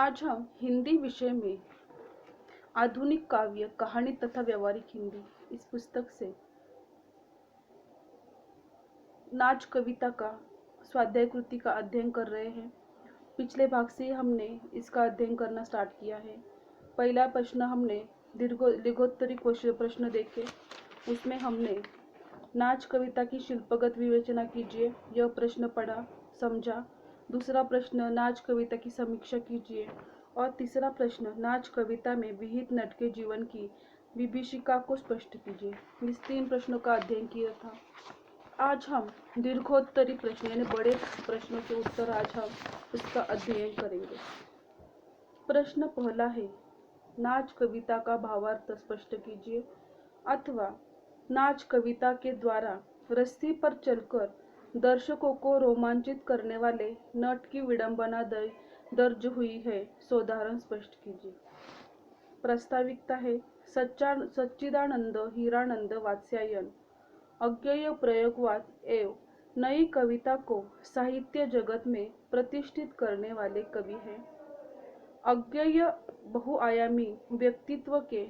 आज हम हिंदी विषय में आधुनिक काव्य, कहानी तथा व्यवहारिक हिंदी इस पुस्तक से नाच कविता का स्वाध्याय कृति का अध्ययन कर रहे हैं। पिछले भाग से हमने इसका अध्ययन करना स्टार्ट किया है। पहला प्रश्न हमने लिंगोत्तरी प्रश्न देखे, उसमें हमने नाच कविता की शिल्पगत विवेचना कीजिए यह प्रश्न पढ़ा समझा। दूसरा प्रश्न नाच कविता की समीक्षा कीजिए और तीसरा प्रश्न नाच कविता में विहित नट के जीवन की विभीषिका को स्पष्ट कीजिए। इस 3 प्रश्नों का अध्ययन किया था। आज हम दीर्घोत्तरी प्रश्न यानी बड़े प्रश्नों के उत्तर आज हम उसका अध्ययन करेंगे। प्रश्न पहला है, नाच कविता का भावार्थ स्पष्ट कीजिए, अथवा नाच कविता के द्वारा रस्सी पर चलकर दर्शकों को रोमांचित करने वाले नट की विडंबना दर्ज हुई है, सोदाहरण स्पष्ट कीजिए। प्रास्ताविकता है, सच्चिदानंद हीरानंद वात्स्यायन अज्ञेय प्रयोगवाद एवं नई कविता को साहित्य जगत में प्रतिष्ठित करने वाले कवि हैं। अज्ञेय बहुआयामी व्यक्तित्व के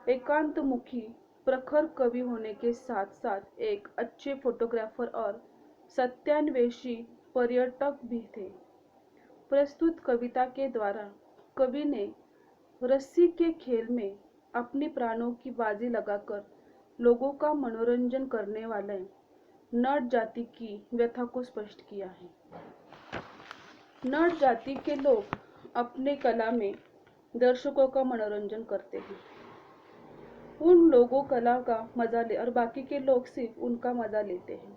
एकांतमुखी प्रखर कवि होने के साथ साथ एक अच्छे फोटोग्राफर और सत्यान्वेषी पर्यटक भी थे। प्रस्तुत कविता के द्वारा कवि ने रस्सी के खेल में अपनी प्राणों की बाजी लगाकर लोगों का मनोरंजन करने वाले नट जाति की व्यथा को स्पष्ट किया है। नट जाति के लोग अपने कला में दर्शकों का मनोरंजन करते हैं। उन लोगों कला का मजा ले और बाकी के लोग सिर्फ उनका मजा लेते हैं,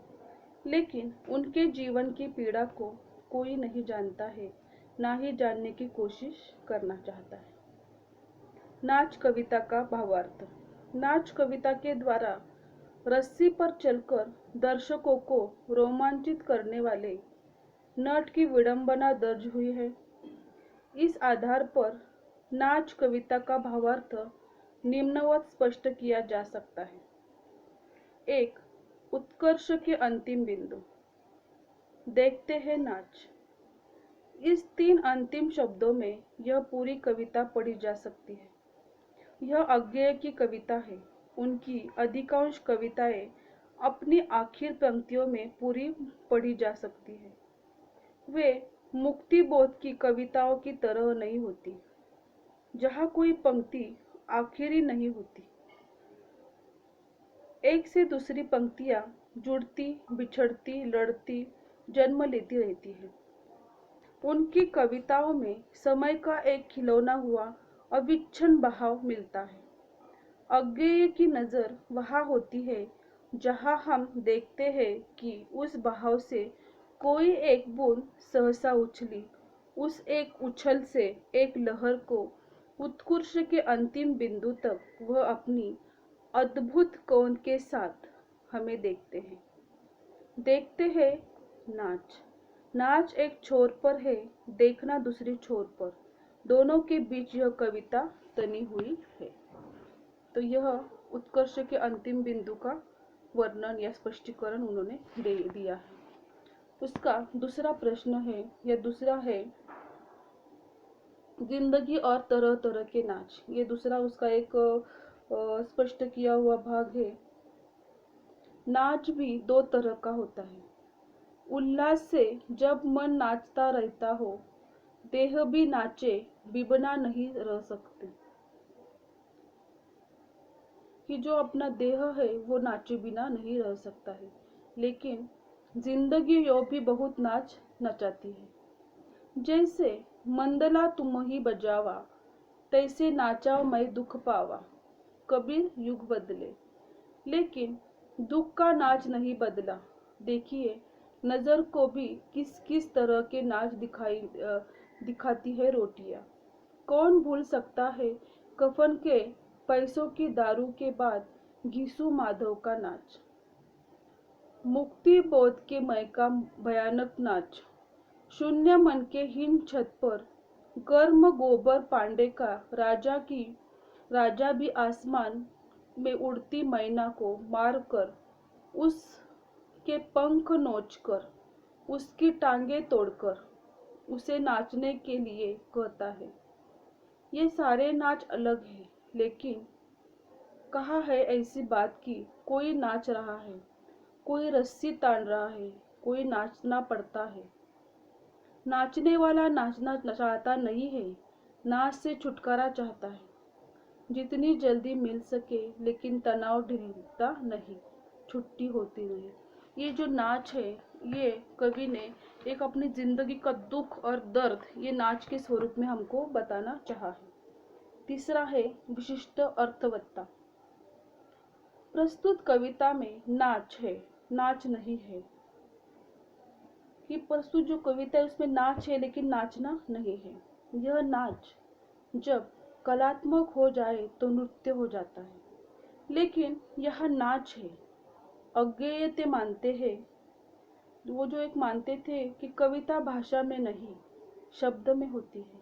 लेकिन उनके जीवन की पीड़ा को कोई नहीं जानता है, ना ही जानने की कोशिश करना चाहता है। नाच कविता का भावार्थ। नाच कविता के द्वारा रस्सी पर चलकर दर्शकों को रोमांचित करने वाले नट की विडंबना दर्ज हुई है। इस आधार पर नाच कविता का भावार्थ निम्नवत स्पष्ट किया जा सकता है। 1. उत्कर्ष के अंतिम बिंदु। देखते हैं नाच। इस 3 अंतिम शब्दों में यह पूरी कविता पढ़ी जा सकती है। यह अज्ञेय की कविता है। उनकी अधिकांश कविताएं अपनी आखिर पंक्तियों में पूरी पढ़ी जा सकती है। वे मुक्ति बोध की कविताओं की तरह नहीं होती, जहाँ कोई पंक्ति आखिरी नहीं होती। एक से दूसरी पंक्तियां जुड़ती, बिछड़ती, लड़ती, जन्म लेती रहती है। उनकी कविताओं में समय का एक खिलौना हुआ अविच्छिन्न बहाव मिलता है। अज्ञेय की नजर वहाँ होती है जहाँ हम देखते हैं कि उस बहाव से कोई एक बूंद सहसा उछली। उस एक उछल से एक लहर को उत्कर्ष के अंतिम बिंदु तक वह अपनी अद्भुत कौन के साथ हमें देखते हैं नाच। नाच एक छोर पर है, देखना दूसरी छोर पर। दोनों के बीच यह कविता तनी हुई है। तो यह उत्कर्ष के अंतिम बिंदु का वर्णन या स्पष्टीकरण उन्होंने दे दिया है। उसका दूसरा प्रश्न है या दूसरा है, जिंदगी और तरह तरह के नाच। ये दूसरा उसका एक स्पष्ट किया हुआ भाग है। नाच भी 2 तरह का होता है। उल्लास से जब मन नाचता रहता हो, देह भी नाचे बिना नहीं रह सकते, कि जो अपना देह है वो नाचे बिना नहीं रह सकता है। लेकिन जिंदगी यो भी बहुत नाच नचाती है। जैसे मंदला तुम ही बजावा, तैसे नाचाओ मैं दुख पावा। कबीर युग बदले, लेकिन दुख का नाच नहीं बदला। देखिए नजर को भी किस किस तरह के नाच दिखाती है रोटियां। कौन भूल सकता है कफन के पैसों की दारू के बाद घीसू माधव का नाच। मुक्ति बोध के मय का भयानक नाच। शून्य मन के हीन छत पर गर्म गोबर पांडे का राजा भी आसमान में उड़ती मैना को मारकर, उसके पंख नोचकर, उसकी टांगे तोड़कर, उसे नाचने के लिए कहता है। ये सारे नाच अलग हैं, लेकिन कहा है ऐसी बात कि कोई नाच रहा है, कोई रस्सी तान रहा है, कोई नाचना पड़ता है। नाचने वाला नाचना चाहता नहीं है, नाच से छुटकारा चाहता है, जितनी जल्दी मिल सके, लेकिन तनाव ढीलता नहीं, छुट्टी होती नहीं। ये जो नाच है, ये कवि ने एक अपनी जिंदगी का दुख और दर्द ये नाच के स्वरूप में हमको बताना चाहा है। तीसरा है विशिष्ट अर्थवत्ता। प्रस्तुत कविता में नाच है, नाच नहीं है। कि प्रस्तुत जो कविता है उसमें नाच है, लेकिन नाचना नहीं है। यह नाच जब कलात्मक हो जाए तो नृत्य हो जाता है, लेकिन यह नाच है। अज्ञेयते मानते हैं, वो जो एक मानते थे कि कविता भाषा में नहीं, शब्द में होती है।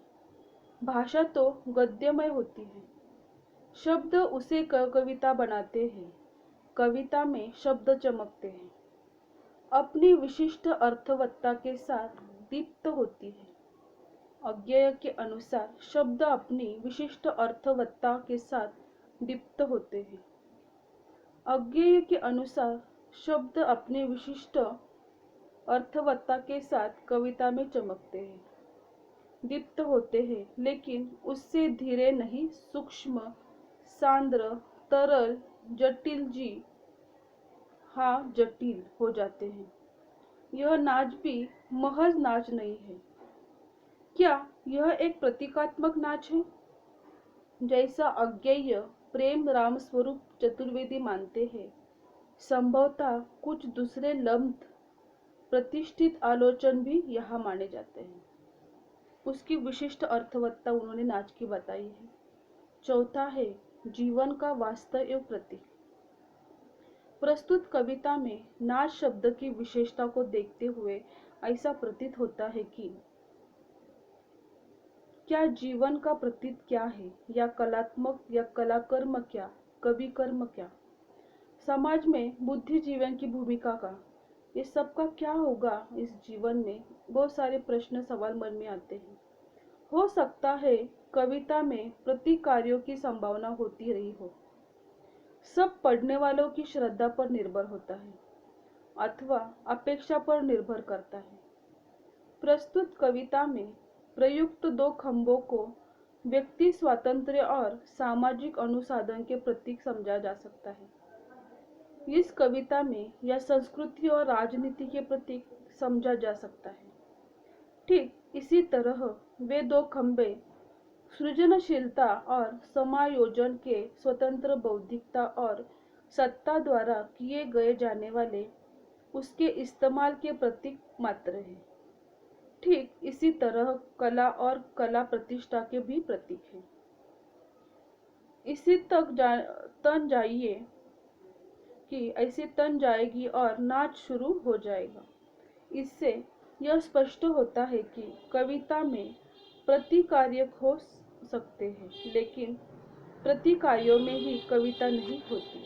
भाषा तो गद्यमय होती है, शब्द उसे कविता बनाते हैं। कविता में शब्द चमकते हैं, अपनी विशिष्ट अर्थवत्ता के साथ दीप्त होती है। अज्ञेय के अनुसार शब्द अपनी विशिष्ट अर्थवत्ता के साथ दीप्त होते हैं। अज्ञेय के अनुसार शब्द अपने विशिष्ट अर्थवत्ता के साथ कविता में चमकते हैं, दीप्त होते हैं, लेकिन उससे धीरे नहीं, सूक्ष्म, सांद्र, तरल, जटिल जी हाँ जटिल हो जाते हैं। यह नाच भी महज नाच नहीं है। क्या यह एक प्रतीकात्मक नाच है? जैसा अज्ञेय प्रेम राम स्वरूप चतुर्वेदी मानते हैं, संभवतः कुछ दूसरे लब्ध प्रतिष्ठित आलोचन भी यहाँ माने जाते हैं। उसकी विशिष्ट अर्थवत्ता उन्होंने नाच की बताई है। चौथा है जीवन का वास्तव प्रतीक। प्रस्तुत कविता में नाच शब्द की विशेषता को देखते हुए ऐसा प्रतीत होता है कि क्या जीवन का प्रतीक क्या है, या कलात्मक या कलाकर्म क्या, कवि कर्म क्या, समाज में बुद्धि जीवन की भूमिका का, ये सब का क्या होगा इस जीवन में। बहुत सारे प्रश्न सवाल मन में आते हैं। हो सकता है कविता में प्रतीक कार्यों की संभावना होती रही हो। सब पढ़ने वालों की श्रद्धा पर निर्भर होता है अथवा अपेक्षा पर निर्भर करता है। प्रस्तुत कविता में प्रयुक्त दो खंभों को व्यक्ति स्वातंत्र्य और सामाजिक अनुसाधन के प्रतीक समझा जा सकता है। इस कविता में यह संस्कृति और राजनीति के प्रतीक समझा जा सकता है। ठीक इसी तरह वे दो खंभे सृजनशीलता और समायोजन के स्वतंत्र बौद्धिकता और सत्ता द्वारा किए गए जाने वाले उसके इस्तेमाल के प्रतीक मात्र है। ठीक इसी तरह कला और कला प्रतिष्ठा के भी प्रतीक है। इसी तन जाइए कि ऐसे तन जाएगी और नाच शुरू हो जाएगा। इससे यह स्पष्ट होता है कि कविता में प्रतिकार्य हो सकते हैं, लेकिन प्रतिकार्यों में ही कविता नहीं होती।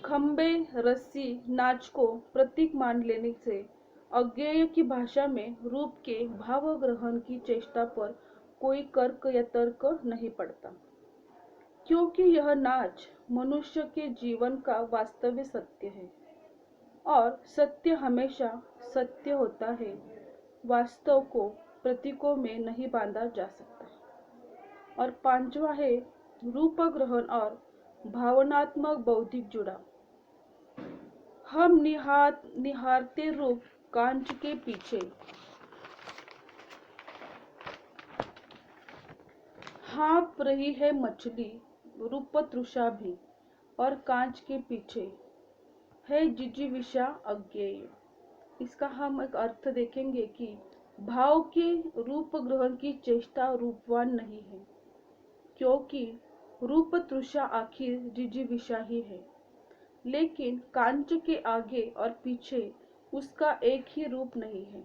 खंबे रस्सी नाच को प्रतीक मान लेने से अज्ञेय की भाषा में रूप के भाव ग्रहण की चेष्टा पर कोई कर्क या तर्क नहीं पड़ता, क्योंकि यह नाच मनुष्य के जीवन का वास्तविक सत्य है और सत्य हमेशा सत्य होता है। वास्तव को प्रतीकों में नहीं बांधा जा सकता। और पांचवा है रूप ग्रहण और भावनात्मक बौद्धिक जुड़ाव। हम निहारते रूप कांच के पीछे, हाँप रही है मछली रूप तृषा भी, और कांच के पीछे है जिजीविषा अज्ञेय। इसका हम एक अर्थ देखेंगे कि भाव के रूप ग्रहण की चेष्टा रूपवान नहीं है, क्योंकि रूप तृषा आखिर जिजीविषा ही है। लेकिन कांच के आगे और पीछे उसका एक ही रूप नहीं है।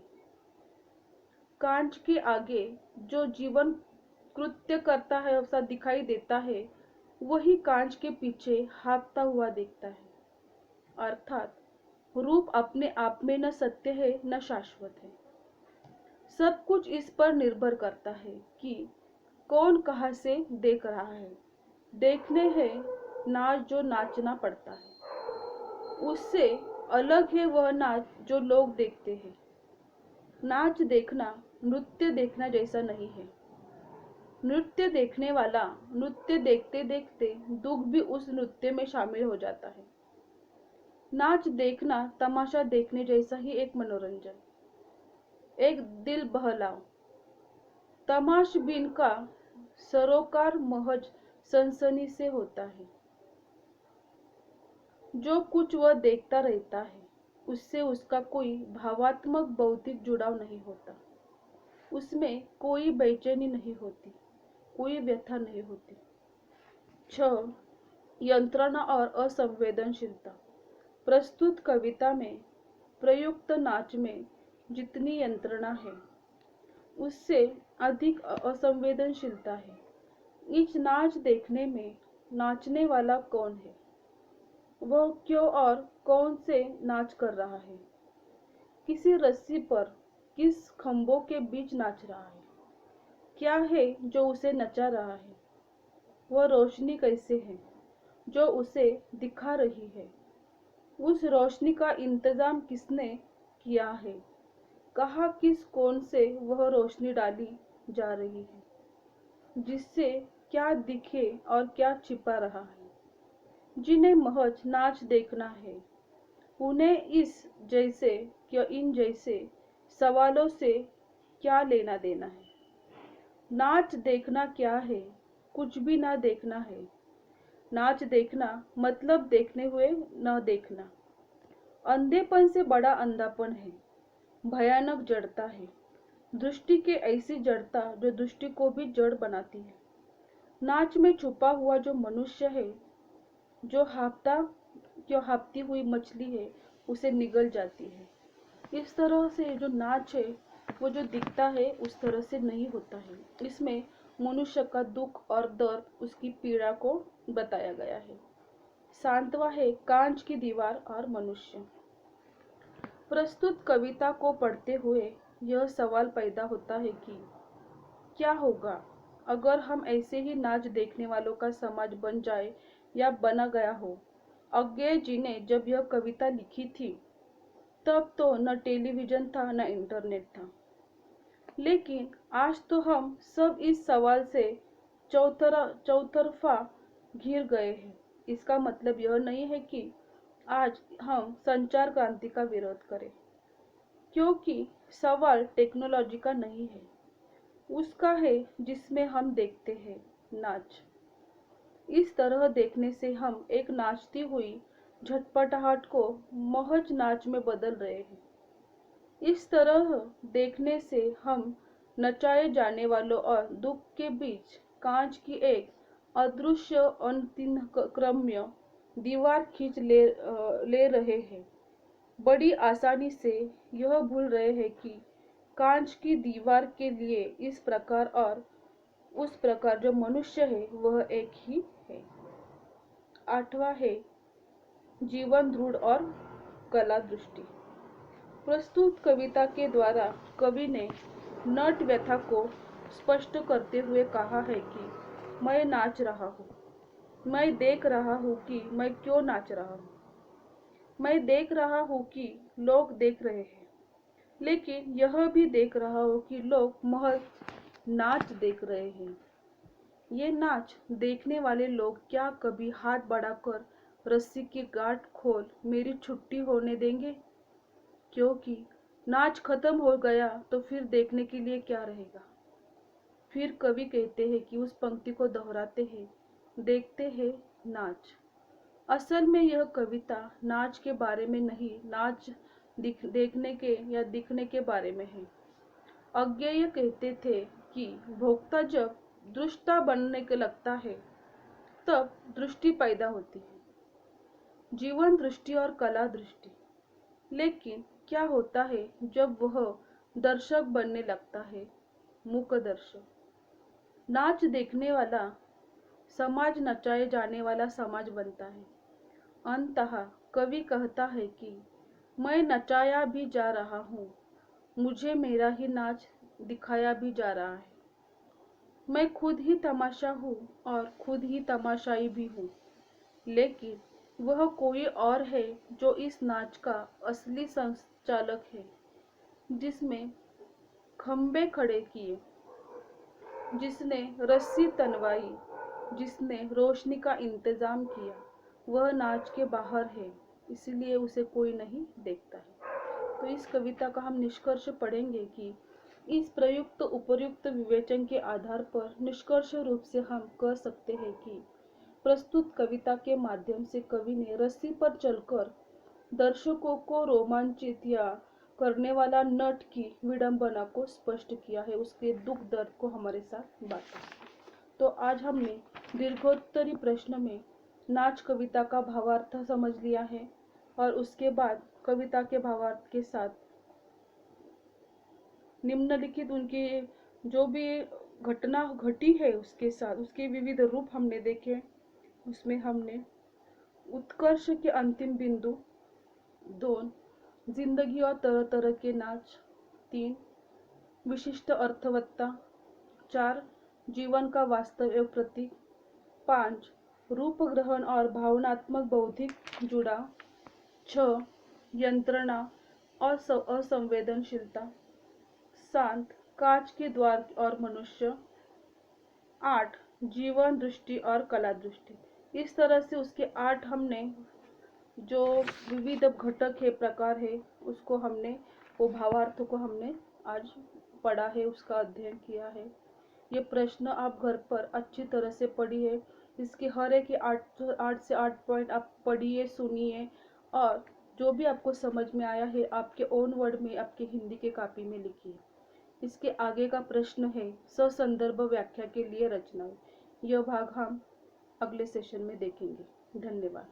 कांच के आगे जो जीवन कृत्य करता है ऐसा दिखाई देता है, वही कांच के पीछे हाँकता हुआ देखता है। अर्थात रूप अपने आप में न सत्य है न शाश्वत है। सब कुछ इस पर निर्भर करता है कि कौन कहाँ से देख रहा है। देखने है नाच जो नाचना पड़ता है, उससे अलग है वह नाच जो लोग देखते हैं। नाच देखना नृत्य देखना जैसा नहीं है। नृत्य देखने वाला नृत्य देखते देखते दुख भी उस नृत्य में शामिल हो जाता है। नाच देखना तमाशा देखने जैसा ही एक मनोरंजन, एक दिल बहलाव। तमाशबीन का सरोकार महज सनसनी से होता है। जो कुछ वह देखता रहता है उससे उसका कोई भावात्मक बौद्धिक जुड़ाव नहीं होता। उसमें कोई बेचैनी नहीं होती, कोई व्यथा नहीं होती। 6. यंत्रणा और असंवेदनशीलता। प्रस्तुत कविता में प्रयुक्त नाच में जितनी यंत्रणा है उससे अधिक असंवेदनशीलता है। इस नाच देखने में नाचने वाला कौन है, वह क्यों और कौन से नाच कर रहा है, किसी रस्सी पर किस खंभों के बीच नाच रहा है, क्या है जो उसे नचा रहा है, वह रोशनी कैसे है जो उसे दिखा रही है, उस रोशनी का इंतजाम किसने किया है, कहाँ किस कोण से वह रोशनी डाली जा रही है, जिससे क्या दिखे और क्या छिपा रहा है। जिन्हें महज नाच देखना है उन्हें इस जैसे या इन जैसे सवालों से क्या लेना देना है। नाच देखना क्या है, कुछ भी ना देखना है। नाच देखना मतलब देखने हुए न देखना। अंधेपन से बड़ा अंधापन है, भयानक जड़ता है। दृष्टि के ऐसी जड़ता जो दृष्टि को भी जड़ बनाती है। नाच में छुपा हुआ जो मनुष्य है, जो हांफती हुई मछली है, उसे निगल जाती है। इस तरह से जो नाच है वो जो दिखता है उस तरह से नहीं होता है। इसमें मनुष्य का दुख और दर्द, उसकी पीड़ा को बताया गया है। सांत्वा है कांच की दीवार और मनुष्य। प्रस्तुत कविता को पढ़ते हुए यह सवाल पैदा होता है कि क्या होगा अगर हम ऐसे ही नाच देखने वालों का समाज बन जाए या बना गया हो। अज्ञेय जी ने जब यह कविता लिखी थी तब तो न टेलीविजन था न इंटरनेट था, लेकिन आज तो हम सब इस सवाल से चौतरफा घिर गए हैं। इसका मतलब यह नहीं है कि आज हम संचार क्रांति का विरोध करें, क्योंकि सवाल टेक्नोलॉजी का नहीं है, उसका है जिसमें हम देखते हैं नाच। इस तरह देखने से हम एक नाचती हुई झटपटाहट को महज नाच में बदल रहे हैं। इस तरह देखने से हम नचाए जाने वालों और दुख के बीच कांच की एक अदृश्य अतिक्रम्य दीवार खींच ले रहे हैं। बड़ी आसानी से यह भूल रहे हैं कि कांच की दीवार के लिए इस प्रकार और उस प्रकार जो मनुष्य है वह एक ही है। 8वां है जीवन दृढ़ और कला दृष्टि। प्रस्तुत कविता के द्वारा कवि ने नट व्यथा को स्पष्ट करते हुए कहा है कि मैं नाच रहा हूँ, मैं देख रहा हूँ कि मैं क्यों नाच रहा हूँ, मैं देख रहा हूँ कि लोग देख रहे हैं, लेकिन यह भी देख रहा हूँ कि लोग महज नाच देख रहे हैं। ये नाच देखने वाले लोग क्या कभी हाथ बढ़ाकर रस्सी की गांठ खोल मेरी छुट्टी होने देंगे? क्योंकि नाच खत्म हो गया तो फिर देखने के लिए क्या रहेगा। फिर कवि कहते हैं कि उस पंक्ति को दोहराते हैं, देखते हैं नाच। असल में यह कविता नाच के बारे में नहीं, नाच देखने के या दिखने के बारे में है। अज्ञेय कहते थे कि भोक्ता जब दृष्टा बनने के लगता है तब दृष्टि पैदा होती है, जीवन दृष्टि और कला दृष्टि। लेकिन क्या होता है जब वह दर्शक बनने लगता है, मूक दर्शक। नाच देखने वाला समाज नचाए जाने वाला समाज बनता है। अंततः कवि कहता है कि मैं नचाया भी जा रहा हूँ, मुझे मेरा ही नाच दिखाया भी जा रहा है। मैं खुद ही तमाशा हूँ और खुद ही तमाशाई भी हूँ, लेकिन वह कोई और है जो इस नाच का असली संचालक है, जिसने खंबे खड़े किए, जिसने रस्सी तनवाई, जिसने रोशनी का इंतजाम किया, वह नाच के बाहर है, इसलिए उसे कोई नहीं देखता है। तो इस कविता का हम निष्कर्ष पढ़ेंगे कि इस प्रयुक्त उपर्युक्त विवेचन के आधार पर निष्कर्ष रूप से हम कह सकते हैं कि प्रस्तुत कविता के माध्यम से कवि ने रस्सी पर चलकर दर्शकों को रोमांचित या करने वाला नट की विडंबना को स्पष्ट किया है, उसके दुख दर्द को हमारे साथ बांटा। तो आज हमने दीर्घोत्तरी प्रश्न में नाच कविता का भावार्थ समझ लिया है और उसके बाद कविता के भावार्थ के साथ निम्नलिखित उनकी जो भी घटना घटी है उसके साथ उसके विविध रूप हमने देखे। उसमें हमने उत्कर्ष के अंतिम बिंदु, 2 जिंदगी और तरह तरह के नाच, 3 विशिष्ट अर्थवत्ता, 4 जीवन का वास्तव प्रतीक, 5 रूप ग्रहण और भावनात्मक बौद्धिक जुड़ाव, 6 यंत्रणा और असंवेदनशीलता, 7 कांच के द्वार और मनुष्य, 8 जीवन दृष्टि और कला दृष्टि। इस तरह से उसके 8 हमने जो विविध घटक है, प्रकार है, उसको हमने वो भावार्थ को हमने आज पढ़ा है, उसका अध्ययन किया है। ये प्रश्न आप घर पर अच्छी तरह से पढ़िए, इसके हर एक 8 से 8 पॉइंट आप पढ़िए, सुनिए और जो भी आपको समझ में आया है आपके ओन वर्ड में आपके हिंदी के कॉपी में लिखिए। इसके आगे का प्रश्न है ससंदर्भ व्याख्या के लिए रचनाएं। यह भाग हम अगले सेशन में देखेंगे। धन्यवाद।